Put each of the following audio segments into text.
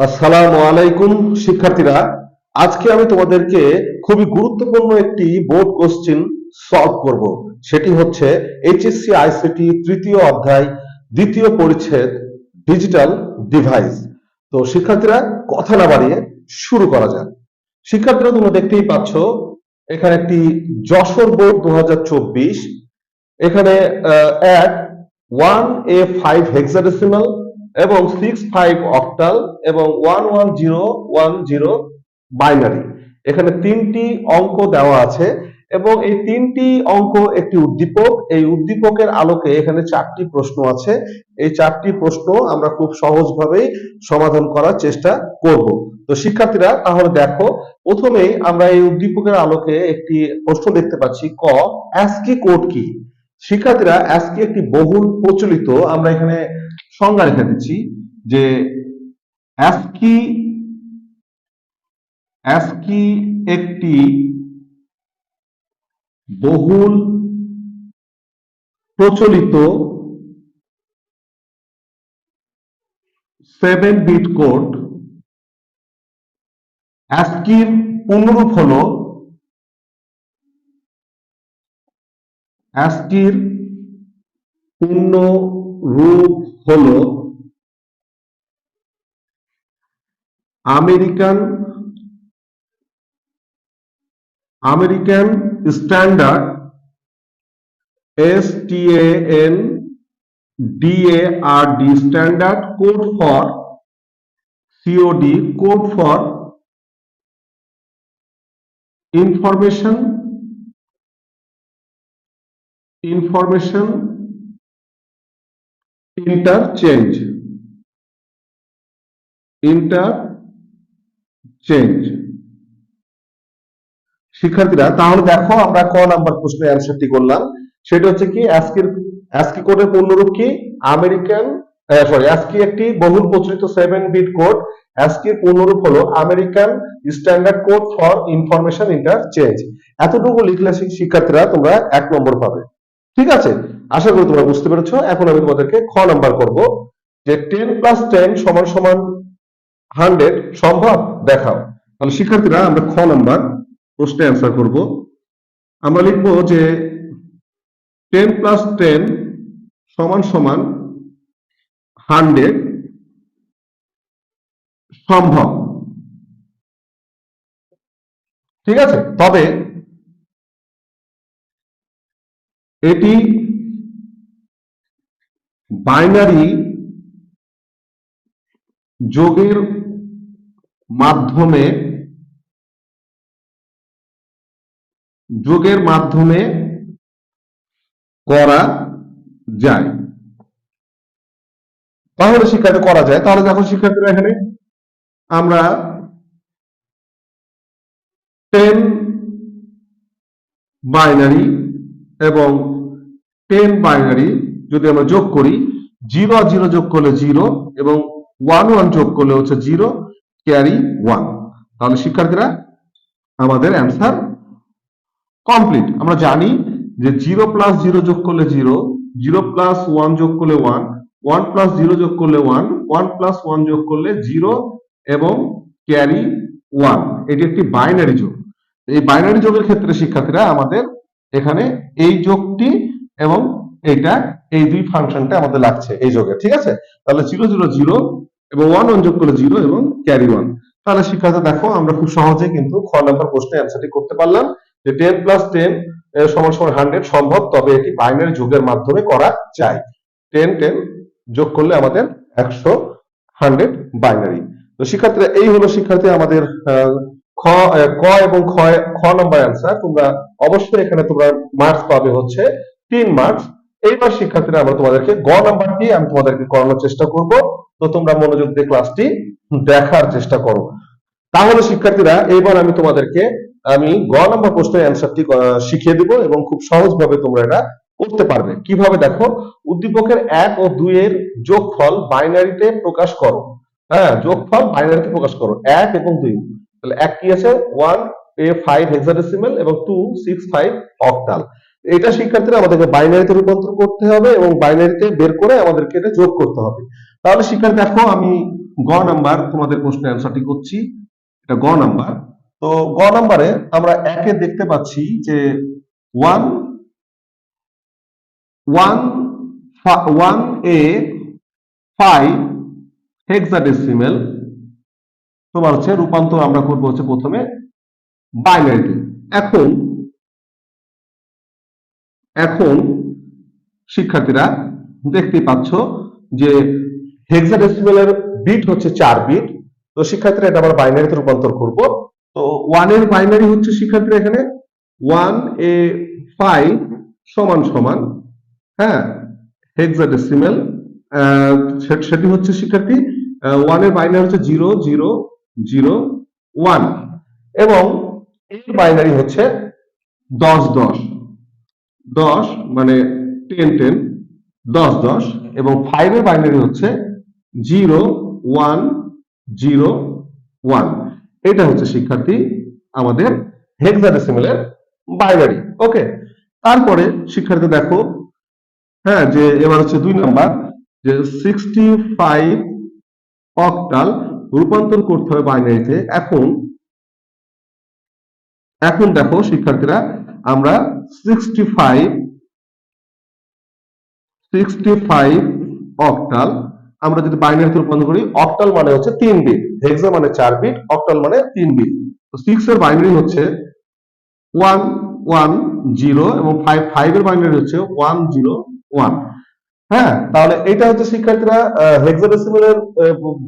আসসালামু আলাইকুম শিক্ষার্থীরা। আজকে আমি তোমাদেরকে খুবই গুরুত্বপূর্ণ একটি বোর্ড কোশ্চেন সলভ করব। সেটি হচ্ছে এইচএসসি আইসিটি তৃতীয় অধ্যায় দ্বিতীয় পরিচ্ছেদ ডিজিটাল ডিভাইস। তো শিক্ষার্থীরা, কথা না বাড়িয়ে শুরু করা যাক। শিক্ষার্থীরা, তোমরা দেখতেই পাচ্ছ এখানে একটি যশোর বোর্ড 2024। এখানে এক 1A5 হেক্সাডেসিমাল এবং 65 অক্টাল এবং 11010 বাইনারি। এখানে তিনটি অঙ্ক দেওয়া আছে এবং এই তিনটি অঙ্ক একটি উদ্দীপক। এই উদ্দীপকের আলোকে এখানে চারটি প্রশ্ন আছে। এই চারটি প্রশ্ন আমরা খুব সহজভাবেই সমাধান করার চেষ্টা করব। তো শিক্ষার্থীরা, তাহলে দেখো, প্রথমেই আমরা এই উদ্দীপকের আলোকে একটি প্রশ্ন দেখতে পাচ্ছি। ক, অ্যাসকি কোড কি? শিক্ষার্থীরা, অ্যাসকি একটি বহুল প্রচলিত, আমরা এখানে সংজ্ঞা রেখে দিচ্ছি যে অ্যাসকি অ্যাসকি একটি বহুল প্রচলিত 7 বিট কোড। অ্যাসকির পূর্ণরূপ হলো অ্যাসকির পূর্ণ রূপ হলো American standard STANDARD standard code for COD code for information interchange. শিক্ষার্থীরা, তাহলে দেখো, আমরা ক নাম্বার প্রশ্নের অ্যান্সারটি করলাম। সেটা হচ্ছে কি, অ্যাসকি কোডের পূর্ণরূপ কি? অ্যাসকি একটি বহুল প্রচলিত 7 বিট কোড। অ্যাসকির পূর্ণরূপ হলো American standard code for information interchange. এতটুকু লিখলে শিক্ষার্থীরা তোমরা 1 নম্বর পাবে। ঠিক আছে, আশা করি তোমরা বুঝতে পেরেছো। এখন আমি তোমাদেরকে খ নাম্বার করব, যে 10 + 10 = 100 সম্ভব দেখাও। তাহলে শিক্ষার্থীরা, আমরা খ নাম্বার প্রশ্নে অ্যান্সার করব। আমরা লিখব যে 10 + 10 = 100 সম্ভব। ঠিক আছে, তবে এটি বাইনারি যোগের মাধ্যমে করা যায়। তাহলে শিক্ষার্থী করা যায়। তাহলে দেখো শিক্ষার্থীরা, এখানে আমরা 10 বাইনারি এবং 10 বাইনারি যদি আমরা যোগ করি, 0 আর 0 যোগ করলে 0 এবং 1 1 যোগ করলে হচ্ছে 0 ক্যারি 1। তাহলে শিক্ষার্থীরা, আমাদের অ্যান্সার কমপ্লিট। আমরা জানি যে 0 + 0 যোগ করলে 0, 0 + 1 যোগ করলে 1, 1 + 0 যোগ করলে 1, 1 + 1 যোগ করলে 0 এবং ক্যারি 1। এটি একটি বাইনারি যোগ। এই বাইনারি যোগের ক্ষেত্রে শিক্ষার্থীরা, আমাদের এখানে এই যোগটি এবং এইটা, এই দুই ফাংশনটা আমাদের লাগছে এই যোগে। ঠিক আছে, তাহলে 0 0 0 এবং 1 1 যোগ করলে 0 এবং ক্যারি 1। তাহলে শিক্ষার্থী দেখো, আমরা খুব সহজে কিন্তু খ নাম্বার প্রশ্নে অ্যান্সারটি করতে পারলাম যে 10 + 10 = 100 সম্ভব, তবে এটি বাইনারি যোগের মাধ্যমে করা যায়। 10 10 যোগ করলে আমাদের 100 বাইনারি। তো শিক্ষার্থীরা, এই হলো শিক্ষার্থী আমাদের ক এবং খ নাম্বার অ্যান্সার। তোমরা অবশ্যই এখানে তোমরা মার্কস পাবে হচ্ছে 3 মার্কস। এইবার শিক্ষার্থীরা, আমরা তোমাদেরকে গ নাম্বারটি আমি তোমাদেরকে করানোর চেষ্টা করব। তো তোমরা মনোযোগ দিয়ে ক্লাসটি দেখার চেষ্টা করো। তাহলে শিক্ষার্থীরা, এইবার আমি তোমাদেরকে গ নাম্বার প্রশ্নের অ্যান্সারটি শিখিয়ে দিব এবং খুব সহজভাবে তোমরা এটা করতে পারবে। কিভাবে দেখো, উদ্দীপকের 1 ও 2 এর যোগফল বাইনারিতে প্রকাশ করো। হ্যাঁ, যোগফল বাইনারিতে প্রকাশ করো 1 এবং 2। তাহলে 1 কি আছে? 1A5 হেক্সাডেসিমাল এবং 265 অক্টাল। এটা শিক্ষার্থীরা আমাদেরকে বাইনারিতে রূপান্তর করতে হবে এবং বাইনারিতে বের করে আমাদেরকে এটা যোগ করতে হবে। তাহলে শিক্ষার্থী দেখো, আমি গ নাম্বার তোমাদের প্রশ্নের অ্যান্সারটি করছি। এটা গ নাম্বার। তো গ নাম্বারে আমরা একে দেখতে পাচ্ছি যে ওয়ান ওয়ান ওয়ান এ 5 হেক্সাডেসিমেল তোমার হচ্ছে রূপান্তর আমরা করবো হচ্ছে প্রথমে বাইনারিতে। এখন এখন শিক্ষার্থীরা দেখতে পাচ্ছ যে হেক্সাডেসিমেলের বিট হচ্ছে 4 বিট। তো শিক্ষার্থীরা এটা আমরা বাইনারিতে রূপান্তর করব। তো 1 এর বাইনারি হচ্ছে শিক্ষার্থীরা এখানে 1A5 সমান সমান, হ্যাঁ, হেক্সাডেসিমেল, সেটি হচ্ছে শিক্ষার্থী 1 এর বাইনারি হচ্ছে 0001 এবং এর বাইনারি হচ্ছে 1010 10 মানে 1010 1010 এবং 5 এর বাইনারি হচ্ছে 0101। এটা হচ্ছে শিক্ষার্থী আমাদের হেক্সাডেসিমেলের বাইনারি। ওকে, তারপরে শিক্ষার্থী দেখো, হ্যাঁ, যে এবার হচ্ছে 2 নাম্বার যে 65 অক্টাল রূপান্তর করতে হবে বাইনারিতে। এখন দেখো শিক্ষার্থীরা আমরা 65 অক্টাল আমরা যদি বাইনারিতে রূপান্তর করি, অক্টাল মানে হচ্ছে 3 বিট, হেক্সা মানে 4 বিট, অক্টাল মানে 3 বিট। তো 6 এর বাইনারি হচ্ছে 110 এবং 5 এর বাইনারি হচ্ছে 101। হ্যাঁ, তাহলে এটা হচ্ছে শিক্ষার্থীরা হেক্সাডেসিমেলের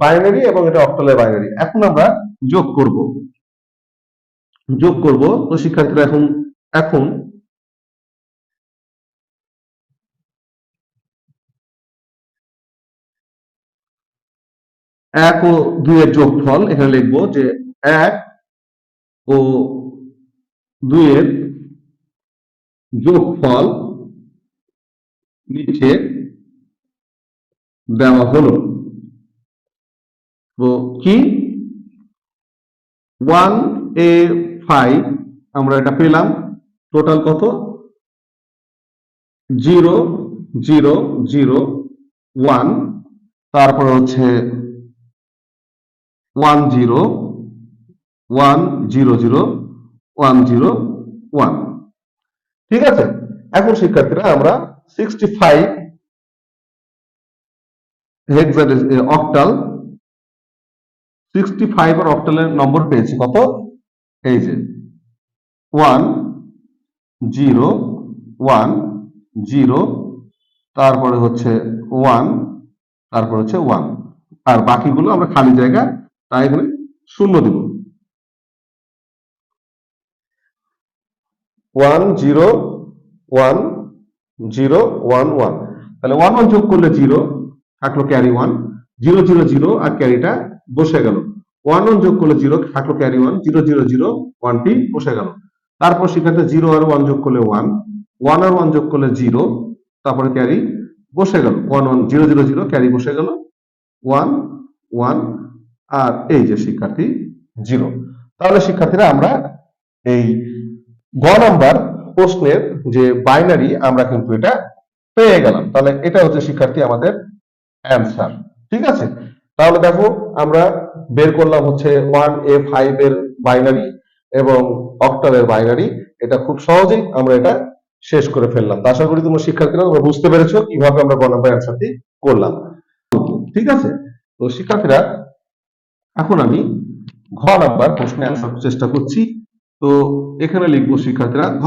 বাইনারি এবং এটা অক্টালের বাইনারি। এখন আমরা যোগ করব। তো শিক্ষার্থীরা এখন এখন 1 ও 2 এর যোগফল এখানে লিখবো যে 1 ও 2 এর যোগফল নিচে দেওয়া হলো। তো কি 1A5 আমরা এটা পেলাম, টোটাল কত 0001, তারপরে হচ্ছে 10100101। ঠিক আছে, এখন শিক্ষার্থীরা আমরা 65 অক্টাল 65 আর অক্টালের নম্বর পেয়েছি কত, এই যে 1010, তারপরে হচ্ছে 1, তারপর হচ্ছে 1, আর বাকিগুলো আমরা খালি জায়গা তাই এখানে শূন্য দিব। 101011, তাহলে 11 যোগ করলে 0 থাকলো ক্যারি 1, 000 আর ক্যারিটা বসে গেল। 11 যোগ করলে 0 থাকলো ক্যারি 1, 000 1টি বসে গেল। তারপর সেখানে 0 আর 1 যোগ করলে 1, 1 আর 1 যোগ করলে 0, তারপরে ক্যারি বসে গেল 1 1 000 ক্যারি বসে গেল 1 1, আর এই যে শিক্ষার্থী 0। তাহলে শিক্ষার্থীরা আমরা এই গ নাম্বার প্রশ্নের যে বাইনারি আমরা কিন্তু এটা পেয়ে গেলাম। তাহলে এটা হচ্ছে শিক্ষার্থী আমাদের অ্যান্সার। ঠিক আছে, তাহলে দেখো আমরা বের করলাম হচ্ছে 1A5 এর বাইনারি এবং অক্টালের বাইনারি। এটা খুব সহজেই আমরা এটা শেষ করে ফেললাম। আশা করি তোমরা শিক্ষার্থীরা তোমরা বুঝতে পেরেছো কিভাবে আমরা গ নাম্বার অ্যান্সারটি করলাম। ঠিক আছে, তো শিক্ষার্থীরা এখন আমি ঘ নাম্বার প্রশ্নে অ্যান্সার চেষ্টা করছি। তো এখানে লিখবো শিক্ষার্থীরা, ঘ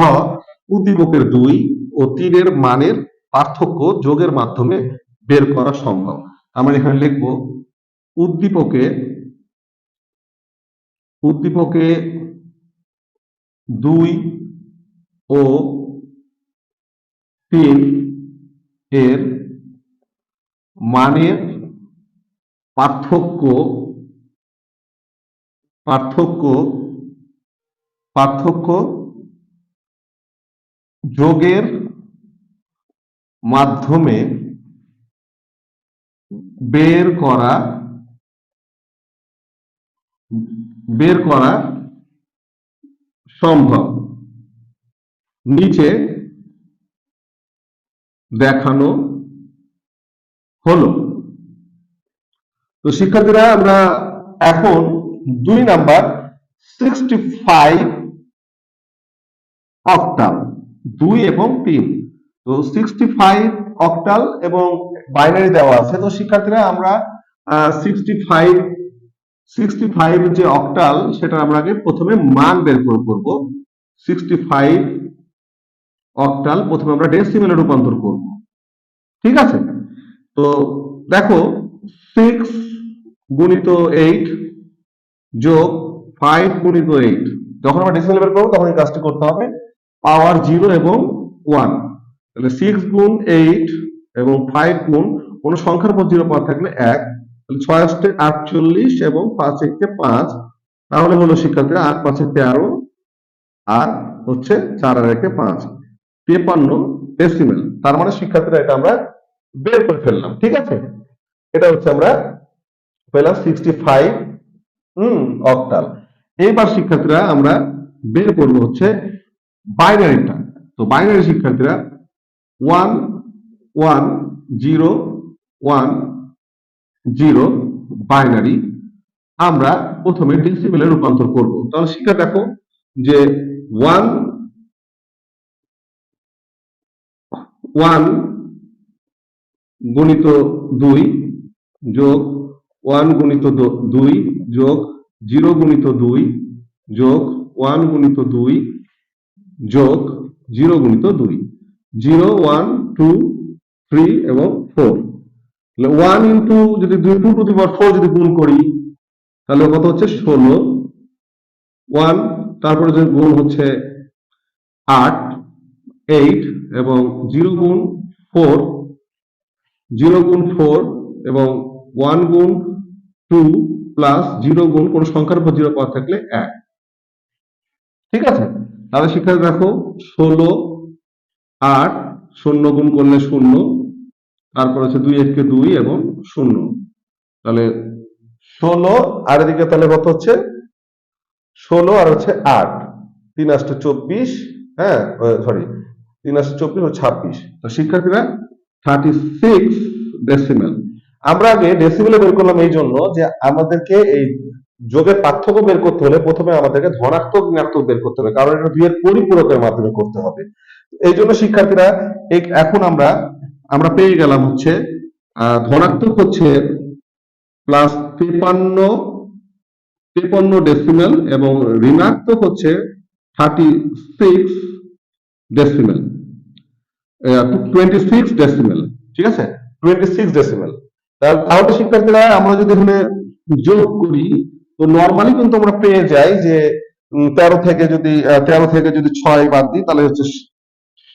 উদ্দীপকের 2 ও 3 এর মানের পার্থক্য যোগের মাধ্যমে বের করা সম্ভব। আমরা এখানে লিখবো উদ্দীপকে 2 ও 3 এর মানের পার্থক্য যোগের মাধ্যমে বের করা সম্ভব। নিচে দেখানো হলো। তো শিক্ষার্থীরা আমরা এখন 2 নাম্বার 65 অক্টাল 2 এবং 3। তো 65 অক্টাল এবং বাইনারি দেওয়া আছে। তো শিক্ষার্থীরা আমরা 65 যে অক্টাল সেটা আমরা আগে প্রথমে মান বের করব। 65 অক্টাল প্রথমে আমরা ডেসিমেলে রূপান্তর করব, ঠিক আছে। তো দেখো 6 গুণিত 8 যোগ 5 গুণিত 8, যখন আমরা ডেসিমেলে বের করবো তখন এই কাজটি করতে হবে পাওয়ার 0 এবং 1। তাহলে 6 গুণ 8 এবং 5 গুণ কোন সংখ্যার পর 0 পাওয়ার থাকলে 1, তাহলে 6 8 48 এবং 5 1 5, তাহলে হলো শিক্ষার্থীরা 8 5 13 আর হচ্ছে 4 আর 1 5, 53 ডেসিমেল। তার মানে শিক্ষার্থীরা এটা আমরা বের করে ফেললাম, ঠিক আছে। এটা হচ্ছে আমরা পেলাম 65 অক্টাল। এইবার শিক্ষার্থীরা আমরা বের করব হচ্ছে বাইনারিটা। তো বাইনারি শিক্ষার্থীরা 1 1 0 1 0 বাইনারি আমরা প্রথমে ডেসিমেলে রূপান্তর করব। তাহলে শিক্ষা দেখো যে 1 1 গুণিত 2 যোগ 1 গুণিত 2 যোগ 0 গুণিত 2 যোগ 1 গুণিত 2 যোগ 0 গুণিত 2, 0 1 2 3 এবং 4। 1 ইন্টু যদি 2 টু দি পাওয়ার 4 যদি গুণ করি তাহলে কত হচ্ছে 16। 1 তারপরে যে গুণ হচ্ছে 8 8 এবং 0 গুণ 4 0 গুণ 4 এবং 1 গুণ 2 প্লাস 0 গুণ কোন সংখ্যার উপর 0 পাওয়ার থাকলে 1, ঠিক আছে। তাহলে শিক্ষার্থী দেখো 16 8 শূন্য গুণ করলে 0, তারপর হচ্ছে 2 1 কে 2 এবং 0, তাহলে 16 আর এদিকে তাহলে কত হচ্ছে 16 আর হচ্ছে 8 3 8 24, হ্যাঁ সরি 3 8 24 ও 26। তো শিক্ষার্থীরা 36 ডেসিমেল। আমরা আগে ডেসিমেলে বের করলাম এই জন্য যে আমাদেরকে এই যোগের পার্থক্য বের করতে হলে প্রথমে আমাদেরকে ধনাত্মক ঋণাত্মক বের করতে হবে, কারণ এটা 2 এর পরিপূরকের মাধ্যমে করতে হবে। এই জন্য শিক্ষার্থীরা এখন আমরা পেয়ে গেলাম হচ্ছে ধনাত্মক হচ্ছে প্লাস 53 ডেসিমেল এবং ঋণাত্মক হচ্ছে 36 ডেসিমেল, 26 ডেসিমেল, ঠিক আছে 26 ডেসিমেল। তাহলে শিক্ষার্থীরা আমরা যদি এখানে যোগ করি তো নরমালি কিন্তু আমরা পেয়ে যাই যে 13 থেকে যদি 6 বাদ দিই তাহলে হচ্ছে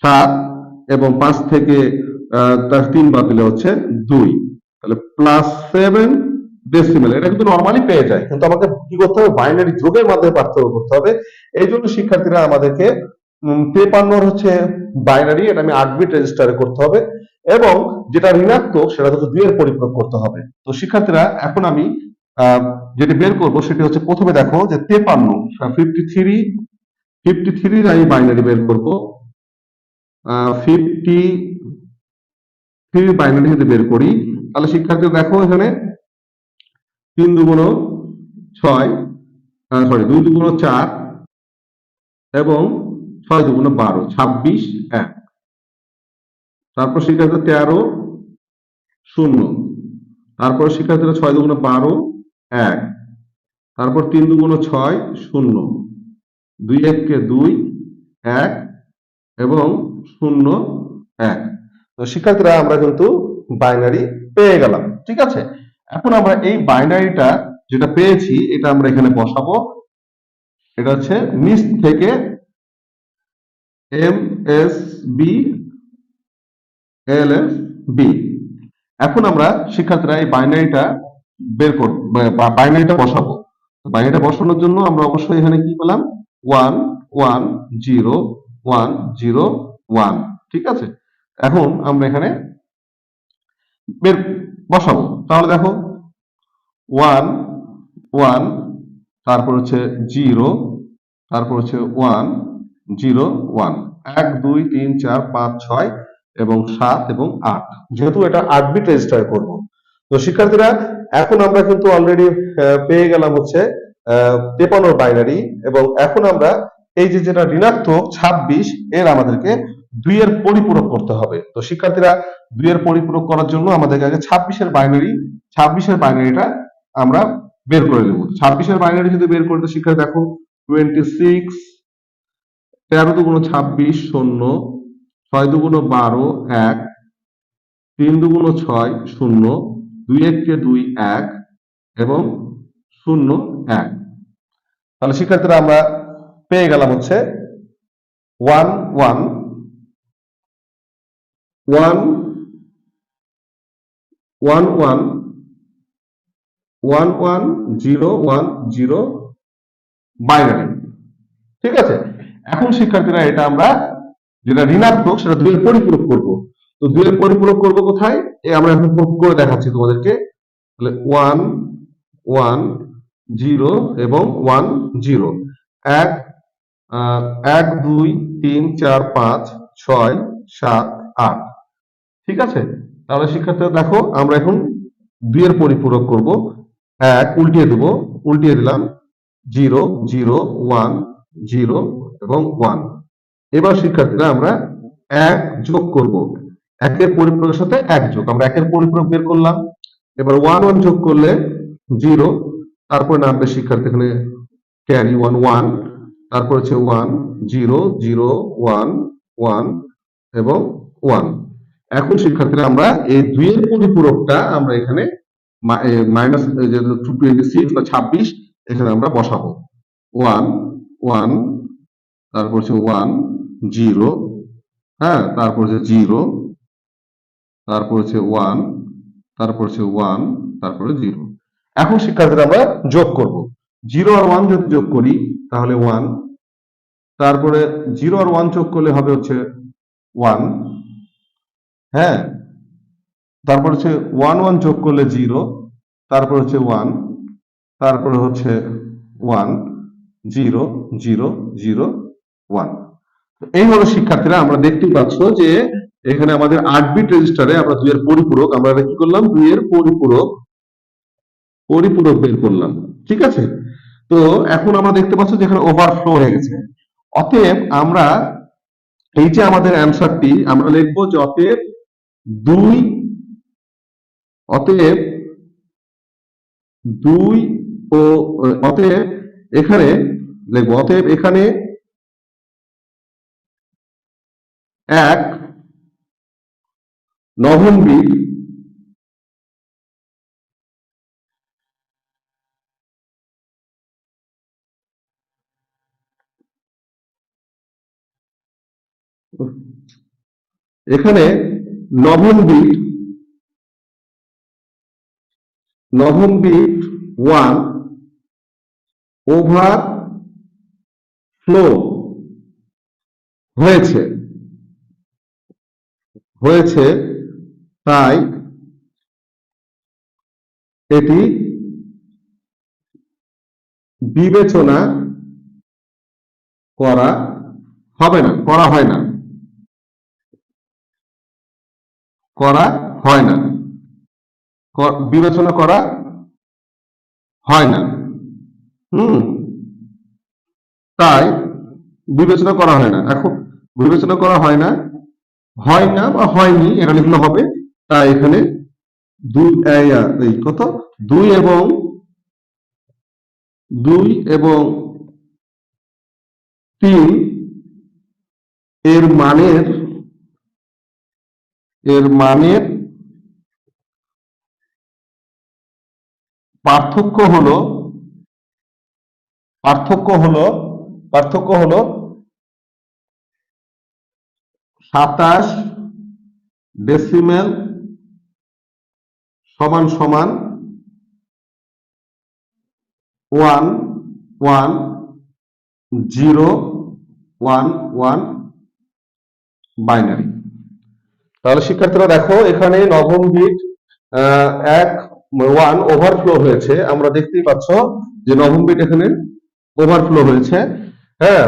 7 এবং 5 থেকে 3 বাদ দিলে হচ্ছে 2, তাহলে প্লাস 7 ডেসিমেল। এটা কিন্তু নরমালি পেয়ে যায়, কিন্তু আমাকে কি করতে হবে বাইনারি যোগের মাধ্যমে পার্থক্য করতে হবে। এই জন্য শিক্ষার্থীরা আমাদেরকে 53 হচ্ছে বাইনারি, এটা আমি 8 বিট রেজিস্টারে করতে হবে এবং যেটা ঋণাত্মক সেটা হচ্ছে 2 এর পরিপূরক করতে হবে। তো শিক্ষার্থীরা এখন আমি যেটা বের করব সেটা হচ্ছে প্রথমে দেখো যে 53 আমি বাইনারি বের করব। 53 বাইনারি যদি বের করি তাহলে শিক্ষার্থী দেখো এখানে 3 দুগুণ 6 সরি 2 দুগুণ 4 এবং 6 দুগুণ 12 26 1, তারপর শিক্ষার্থী 13 0, তারপর শিক্ষার্থীরা 6 দুগুণ 12 1, তারপর 3 দুগুণ 6 0, 2 1 কে 2 1 এবং 0 1। তো শিক্ষার্থীরা আমরা কিন্তু বাইনারি পেয়ে গেলাম, ঠিক আছে। এখন আমরা এই বাইনারিটা যেটা পেয়েছি এটা আমরা এখানে বসাবো। এটা হচ্ছে নিচ থেকে MSB LSB। এখন আমরা শিক্ষার্থীরা এই বাইনারিটা বের করব, বাইনারিটা বসাবো। বাইনারিটা বসানোর জন্য আমরা অবশ্যই এখানে কি পেলাম 1 1 0 1 0 1, ঠিক আছে। এখন আমরা এখানে বের বসাবো। তাহলে দেখো 1 1 তারপর হচ্ছে 0 তারপর হচ্ছে 1 0 1 1 2 3 4 5 6 এবং 7 এবং 8, যেহেতু এটা 8 বিট রেজিস্টার করব। তো শিক্ষার্থীরা এখন আমরা কিন্তু অলরেডি পেয়ে গেলাম হচ্ছে 53 বাইনারি, এবং এখন আমরা এই যে যেটা ঋণাত্মক 26 এর আমাদেরকে 2 এর পরিপূরক করতে হবে। তো শিক্ষার্থীরা 2 এর পরিপূরক করার জন্য আমাদেরকে আগে 26 এর বাইনারিটা আমরা বের করে নেব। 26 এর বাইনারি যদি বের করতে শিক্ষার্থী দেখো 26, 13 দুগুণ 26 0, 6 দুগুণ 12 1, 3 দুগুণ 6 0, 2 1 2 1 এবং 0 1। তাহলে শিক্ষার্থীরা আমরা পেয়ে গেলাম হচ্ছে 1 1 1 1 1 1 1 0 1 0 বাইনারি। ঠিক আছে, এখন শিক্ষার্থীরা এটা আমরা যেটা ঋণাত্মক সেটা 2 এর পরিপূরক করব। তো 2 এর পরিপূরক করব কোথায়, আমরা এখন করে দেখাচ্ছি তোমাদেরকে। তাহলে 1 1 0 এবং 1 0, 1 1 2 3 4 5 6 7 8। ঠিক আছে, তাহলে শিক্ষার্থীরা দেখো আমরা এখন 2 এর পরিপূরক করব। 1 উল্টিয়ে দেব, উল্টিয়ে দিলাম 0 0 1 0 এবং 1। এবার শিক্ষার্থীরা আমরা 1 যোগ করব, 1 এর পরিপূরকের সাথে 1 যোগ, আমরা 1 এর পরিপূরক বের করলাম। এবার 1 1 যোগ করলে 0, তারপরে নামবে শিক্ষার্থী এখানে ক্যারি 1 1, তারপর হচ্ছে 1 0 0 1 1 এবং 1। এখন শিক্ষার্থীরা আমরা এই 2 এর পরিপূরকটা আমরা এখানে মাইনাস 26 বা 26 এখানে আমরা বসাবো। 1 1, তারপর হচ্ছে 1 0, হ্যাঁ, তারপর হচ্ছে 0, তারপর হচ্ছে 1, তারপর হচ্ছে 1, তারপরে 0। এখন শিক্ষার্থীরা আমরা যোগ করব। 0 আর 1 যদি যোগ করি তাহলে 1, তারপরে 0 আর 1 যোগ করলে হবে হচ্ছে 1, হ্যাঁ, তারপর হচ্ছে 1 1 যোগ করলে 0, তারপর হচ্ছে 1, তারপরে হচ্ছে 1 0 0 0 1। এই হলো শিক্ষার্থীরা, আমরা দেখতেই পাচ্ছ যে এখানে আমাদের 8 বিট রেজিস্টারে আমরা 2 এর পরিপূরক, আমরা কি করলাম, 2 এর পরিপূরক বের করলাম। ঠিক আছে, তো এখন আমরা দেখতে পাচ্ছ যে এখানে ওভারফ্লো হয়ে গেছে। অতএব আমরা এই যে আমাদের অ্যানসারটি আমরা লিখবো যে অতএব 2 ও অতএব এখানে লিখবো, অতএব এখানে 1 নবম বিট এখানে নবম বিট 1 ওভারফ্লো হয়েছে, তাই এটি বিবেচনা করা হয় না, বিবেচনা করা হয় না। তাই বিবেচনা করা হয় না, এখন বিবেচনা করা হয় না বা হয়নি এটা লিখলে হবে। তাই এখানে 2 এবং 3 এর মানের পার্থক্য হলো 27 ডেসিমেল সমান সমান 1 1 0 1 1 বাইনারি। তাহলে শিক্ষার্থীরা দেখো এখানে নবম বিট 1 ওভারফ্লো হয়েছে, আমরা দেখতেই পাচ্ছ যে নবম বিট এখানে ওভারফ্লো হয়েছে, হ্যাঁ,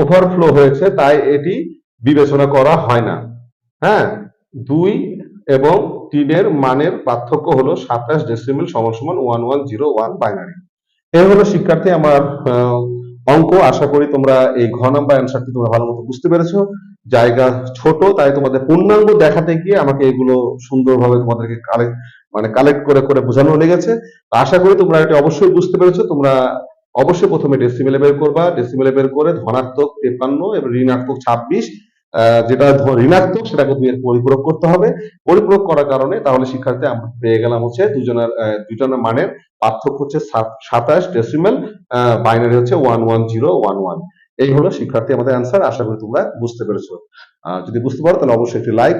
ওভারফ্লো হয়েছে, তাই এটি বিবেচনা করা হয় না। হ্যাঁ, 2 এবং 3 এর মানের পার্থক্য হলো 27 ডেসিমেল সমান সমান 1101 বাইনারি। এই হলো শিক্ষার্থী আমার অঙ্ক। আশা করি তোমরা এই ঘ নাম্বার অ্যান্সারটি তোমরা ভালো মতো বুঝতে পেরেছো। জায়গা ছোট, তাই তোমাদের পূর্ণাঙ্গ দেখাতে গিয়ে আমাকে এগুলো সুন্দরভাবে তোমাদেরকে কালেক্ট করে করে বোঝানো লেগেছে। তো আশা করি তোমরা এটা অবশ্যই বুঝতে পেরেছো। তোমরা অবশ্যই প্রথমে ডেসিমেলে বের করবা, ডেসিমেলে বের করে ধনাত্মক 53 এবং ঋণাত্মক 26, যেটা ঋণাত্মক সেটাকে 2 এর পরিপূরক করতে হবে। পরিপূরক করার কারণে তাহলে শিক্ষার্থী আমরা পেয়ে গেলাম হচ্ছে দুজনের মানের পার্থক্য হচ্ছে 27 ডেসিমেল, বাইনারি হচ্ছে 11011। এই হলো শিক্ষার্থী আমাদের অ্যান্সার। আশা করি তোমরা বুঝতে পেরেছো। যদি বুঝতে পারো তাহলে অবশ্যই একটি লাইক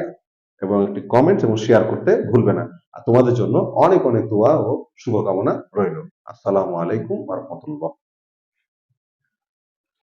এবং একটি কমেন্ট এবং শেয়ার করতে ভুলবে না। আর তোমাদের জন্য অনেক অনেক দোয়া ও শুভকামনা রইল। আসসালামু আলাইকুম ওয়া রাহমাতুল্লাহ।